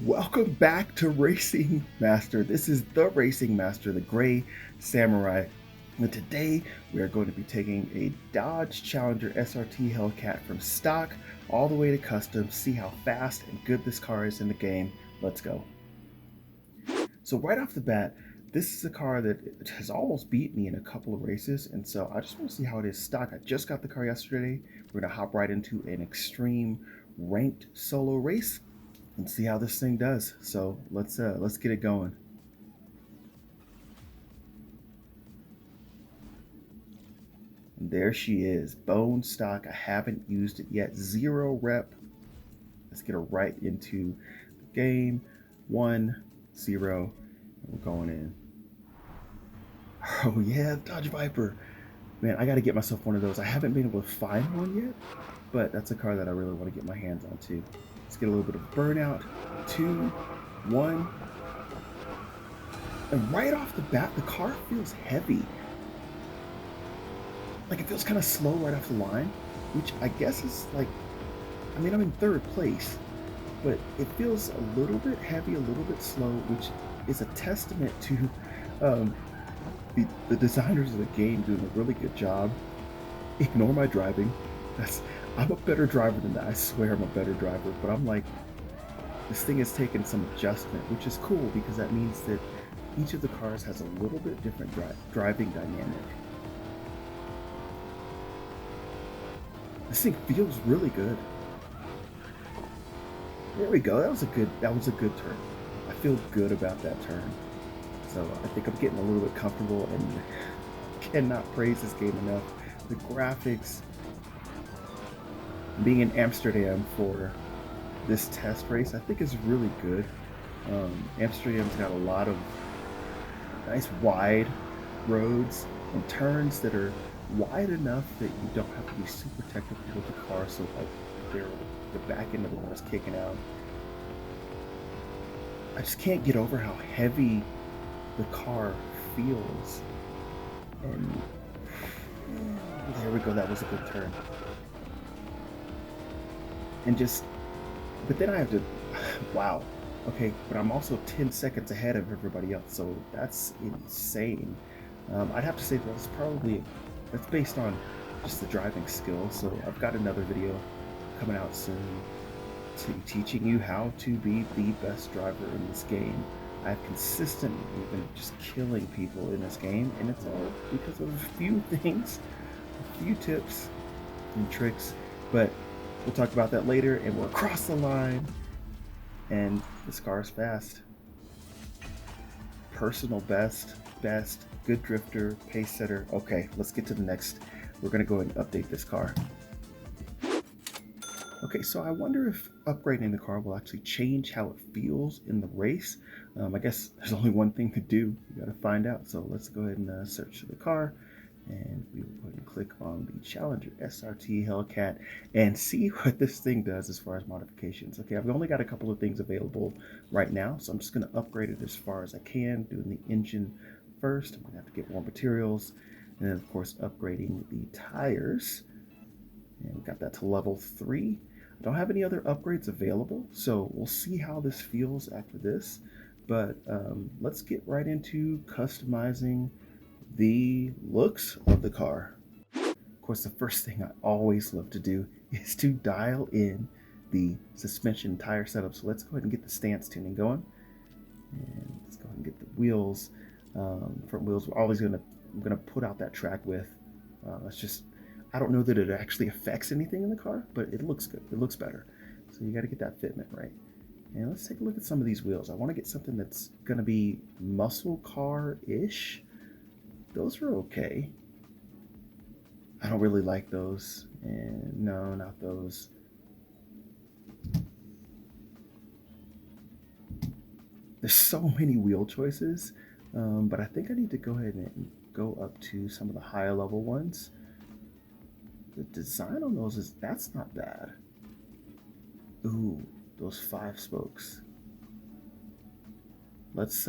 Welcome back to Racing Master. This is the Racing Master, the Gray Samurai. And today we are going to be taking a Dodge Challenger SRT Hellcat from stock all the way to custom, see how fast and good this car is in the game. Let's go. So right off the bat, this is a car that has almost beat me in a couple of races, and so I just want to see how it is stock. I just got the car yesterday. We're gonna hop right into an extreme ranked solo race and see how this thing does. So let's get it going. And there she is, bone stock. I haven't used it yet. 0 rep. Let's get her right into the game. 1, 0, and we're going in. Oh yeah, Dodge Viper. Man, I got to get myself one of those. I haven't been able to find one yet, but that's a car that I really want to get my hands on too. Let's get a little bit of burnout. 2, 1. And right off the bat, the car feels heavy. Like it feels kind of slow right off the line, which I guess is like, I mean, I'm in 3rd place, but it feels a little bit heavy, a little bit slow, which is a testament to the designers of the game doing a really good job. Ignore my driving. I'm a better driver than that. I swear I'm a better driver, but I'm like, this thing has taken some adjustment, which is cool because that means that each of the cars has a little bit different driving dynamic. This thing feels really good. There we go. That was a good turn. I feel good about that turn. So I think I'm getting a little bit comfortable and cannot praise this game enough. The graphics, being in Amsterdam for this test race, I think is really good. Amsterdam's got a lot of nice wide roads and turns that are wide enough that you don't have to be super technical with the car, so like the back end of the wheel is kicking out. I just can't get over how heavy the car feels. And there we go, that was a good turn. And just, but then I have to, wow, okay, but I'm also 10 seconds ahead of everybody else, so that's insane. I'd have to say that's based on just the driving skill. So I've got another video coming out soon teaching you how to be the best driver in this game. I've consistently been just killing people in this game, and it's all because of a few things, a few tips and tricks, but we'll talk about that later. And we're across the line, and this car is fast. Personal best, good drifter, pace setter. Okay, let's get to the next. We're gonna go and update this car. Okay, so I wonder if upgrading the car will actually change how it feels in the race. I guess there's only one thing to do. You gotta find out. So let's go ahead and search the car, and we will go ahead and click on the Challenger SRT Hellcat and see what this thing does as far as modifications. Okay, I've only got a couple of things available right now, so I'm just gonna upgrade it as far as I can, doing the engine first. I'm gonna have to get more materials, and then of course upgrading the tires. And we got that to level 3. I don't have any other upgrades available, so we'll see how this feels after this. But let's get right into customizing the looks of the car. Of course, the first thing I always love to do is to dial in the suspension tire setup. So let's go ahead and get the stance tuning going. And let's go ahead and get the wheels. Front wheels, I'm gonna put out that track width. I don't know that it actually affects anything in the car, but it looks good. It looks better. So you got to get that fitment right. And let's take a look at some of these wheels. I want to get something that's going to be muscle car-ish. Those are okay. I don't really like those. And no, not those. There's so many wheel choices, but I think I need to go ahead and go up to some of the higher level ones. The design on those that's not bad. Ooh, those 5 spokes. Let's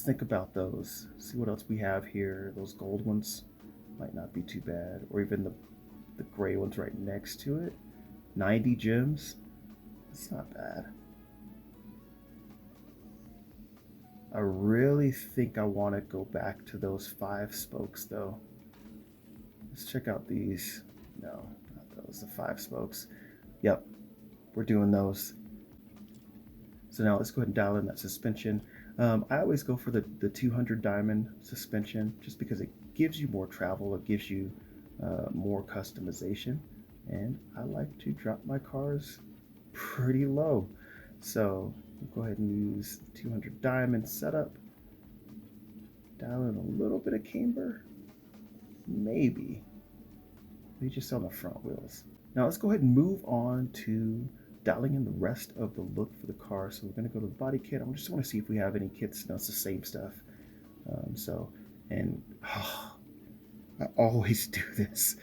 think about those. See what else we have here. Those gold ones might not be too bad, or even the gray ones right next to it. 90 gems. That's not bad. I really think I want to go back to those 5 spokes though. Let's check out these. No, not those, the 5 spokes. Yep, we're doing those. So now let's go ahead and dial in that suspension. I always go for the 200 diamond suspension just because it gives you more travel, it gives you more customization, and I like to drop my cars pretty low. So we'll go ahead and use 200 diamond setup, dial in a little bit of camber, maybe just on the front wheels. Now let's go ahead and move on to dialing in the rest of the look for the car. So we're going to go to the body kit. I just want to see if we have any kits. No, it's the same stuff. I always do this.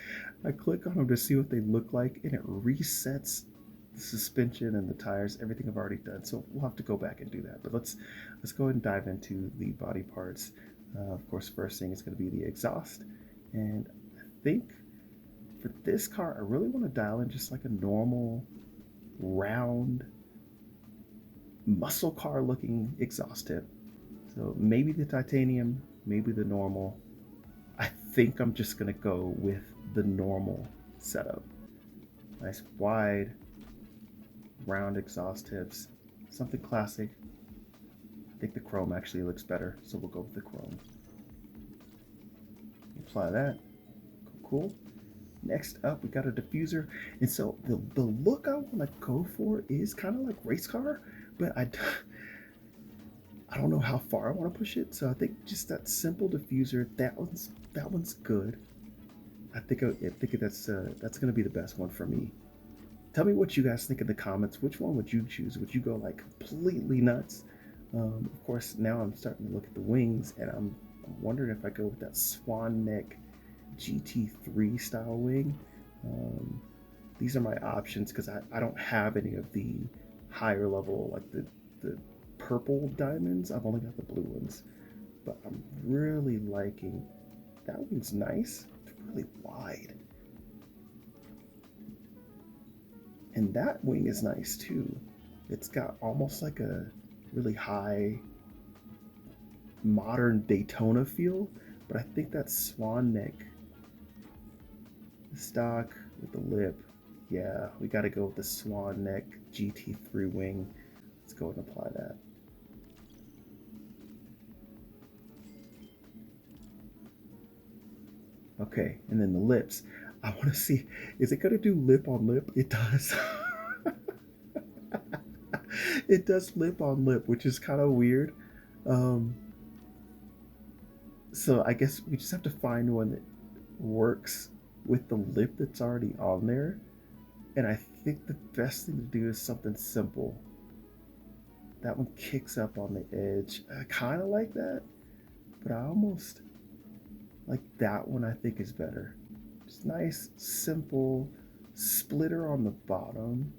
I click on them to see what they look like, and it resets the suspension and the tires, everything I've already done. So we'll have to go back and do that. But let's go ahead and dive into the body parts. Of course, first thing is going to be the exhaust, and I think for this car, I really want to dial in just like a normal, round, muscle car looking exhaust tip. So maybe the titanium, maybe the normal. I think I'm just going to go with the normal setup. Nice wide, round exhaust tips. Something classic. I think the chrome actually looks better, so we'll go with the chrome. Apply that. Cool. Next up, we got a diffuser. And so the look I want to go for is kind of like race car, but I don't know how far I want to push it. So I think just that simple diffuser, that one's good. I think that's going to be the best one for me. Tell me what you guys think in the comments. Which one would you choose? Would you go like completely nuts? Of course, now I'm starting to look at the wings, and I'm wondering if I go with that swan neck GT3 style wing. These are my options because I don't have any of the higher level, like the purple diamonds. I've only got the blue ones, but I'm really liking that wing's nice. It's really wide, and that wing is nice too. It's got almost like a really high modern Daytona feel, but I think that swan neck stock with the lip, yeah, we got to go with the swan neck GT3 wing. Let's go and apply that. Okay, and then the lips. I want to see, is it going to do lip on lip? It does. It does lip on lip, which is kind of weird. So I guess we just have to find one that works with the lip that's already on there. And I think the best thing to do is something simple. That one kicks up on the edge. I kind of like that, but I almost like that one. I think is better. Just nice, simple splitter on the bottom,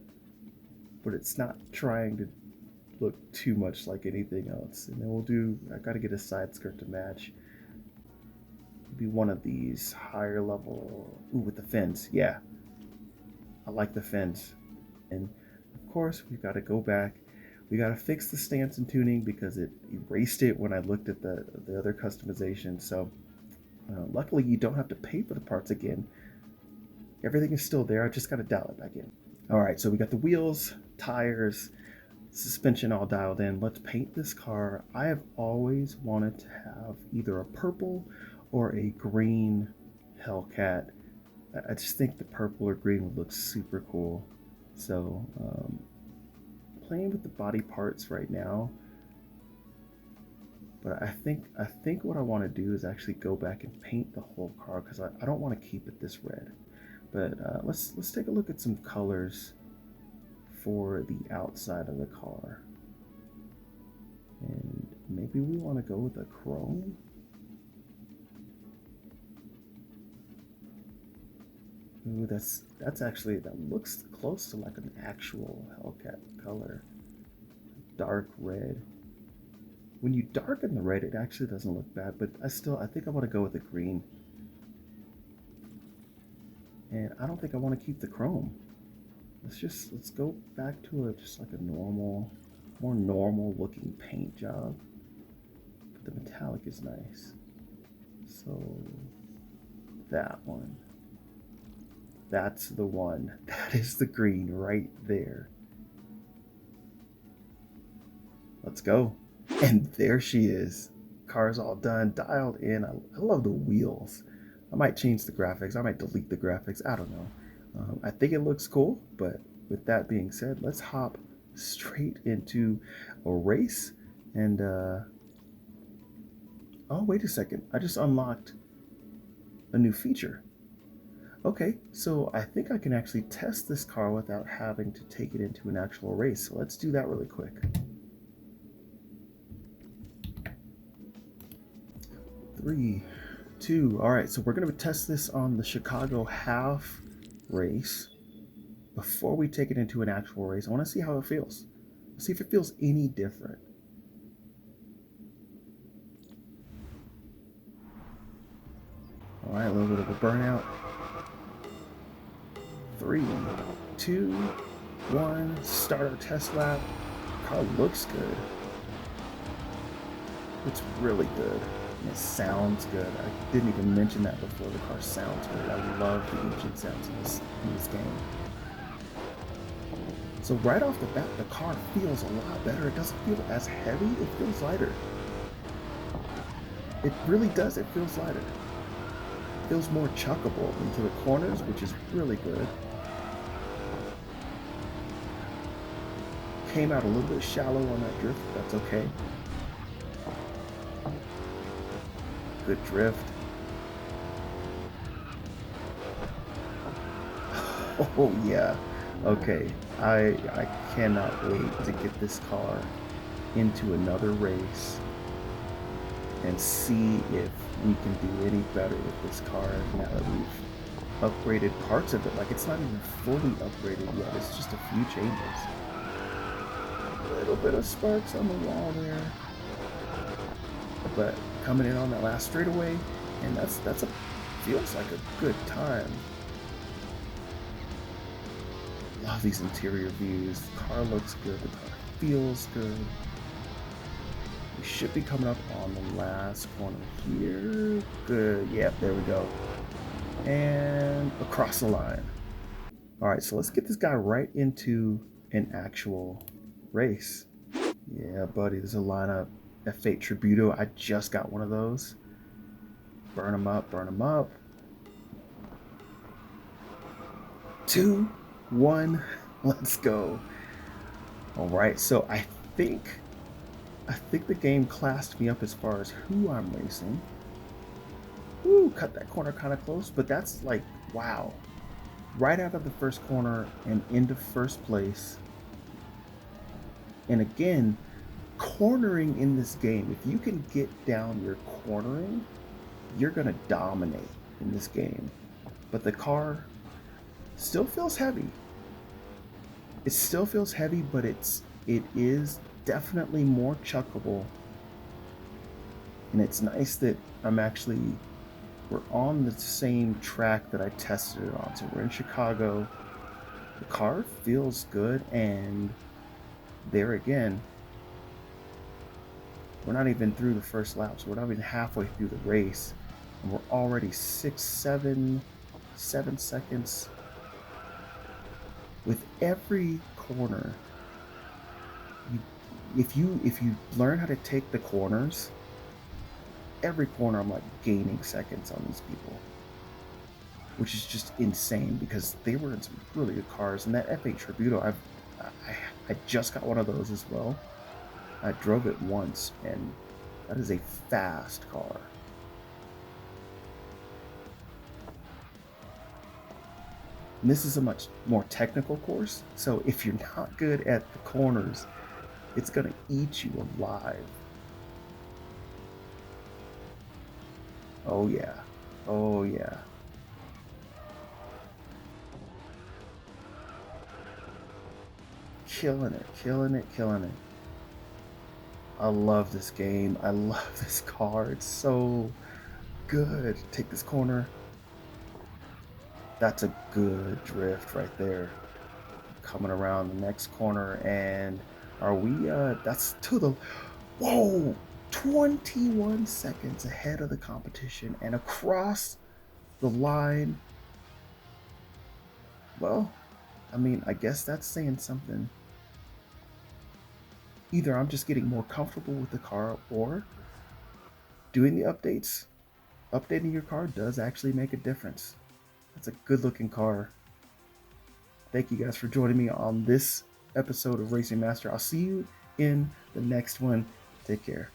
but it's not trying to look too much like anything else. And then we'll do, I got to get a side skirt to match. Be one of these higher level, ooh, with the fins. Yeah, I like the fins. And of course, we've got to go back. We got to fix the stance and tuning because it erased it when I looked at the other customization. So luckily, you don't have to pay for the parts again. Everything is still there. I just got to dial it back in. All right, so we got the wheels, tires, suspension all dialed in. Let's paint this car. I have always wanted to have either a purple or a green Hellcat. I just think the purple or green would look super cool. So playing with the body parts right now, but I think what I want to do is actually go back and paint the whole car because I don't want to keep it this red. But let's take a look at some colors for the outside of the car, and maybe we want to go with a chrome. Ooh, that looks close to like an actual Hellcat color. Dark red. When you darken the red, it actually doesn't look bad, but I think I want to go with the green. And I don't think I want to keep the chrome. Let's go back to just like a more normal looking paint job. The metallic is nice. So that one. That's the one. That is the green right there. Let's go. And there she is. Car's all done, dialed in. I love the wheels. I might change the graphics. I might delete the graphics. I don't know. I think it looks cool, but with that being said, let's hop straight into a race. And, oh, wait a second. I just unlocked a new feature. Okay, so I think I can actually test this car without having to take it into an actual race. So let's do that really quick. 3, 2, all right, so we're gonna test this on the Chicago half race. Before we take it into an actual race, I wanna see how it feels. See if it feels any different. All right, a little bit of a burnout. 3, 2, 1, start our test lap. Car looks good. It's really good. And it sounds good. I didn't even mention that before. The car sounds great. I love the engine sounds in this game. So right off the bat, the car feels a lot better. It doesn't feel as heavy. It feels lighter. It really does. It feels lighter. It feels more chuckable into the corners, which is really good. Came out a little bit shallow on that drift, but that's okay. Good drift. Oh yeah. Okay. I cannot wait to get this car into another race and see if we can do any better with this car now that we've upgraded parts of it. Like, it's not even fully upgraded yet. It's just a few changes. A little bit of sparks on the wall there, but coming in on that last straightaway, and that's a feels like a good time. Love these interior views. The car looks good. The car feels good. We should be coming up on the last corner here. Good. Yep, there we go. And across the line. All right, so let's get this guy right into an actual race. Yeah, buddy, there's a lineup. F8 Tributo. I just got one of those. Burn them up, burn them up. 2, 1, let's go. All right, so I think the game classed me up as far as who I'm racing. Ooh, cut that corner kind of close, but that's like, wow. Right out of the first corner and into first place. And again, cornering in this game, if you can get down your cornering, you're gonna dominate in this game. But the car still feels heavy. It still feels heavy, but it is definitely more chuckable. And it's nice that we're on the same track that I tested it on. So we're in Chicago. The car feels good, and there again, we're not even through the first lap, so we're not even halfway through the race, and we're already 7 seconds. With every corner, if you learn how to take the corners, every corner I'm like gaining seconds on these people, which is just insane because they were in some really good cars. And that F8 Tributo, I just got one of those as well. I drove it once, and that is a fast car. And this is a much more technical course, so if you're not good at the corners, it's gonna eat you alive. Oh yeah, oh yeah. Killing it, killing it, killing it. I love this game. I love this car. It's so good. Take this corner. That's a good drift right there. Coming around the next corner, and are we that's to the whoa! 21 seconds ahead of the competition and across the line. Well, I mean, I guess that's saying something. Either I'm just getting more comfortable with the car, or doing the updates, updating your car does actually make a difference. That's a good looking car. Thank you guys for joining me on this episode of Racing Master. I'll see you in the next one. Take care.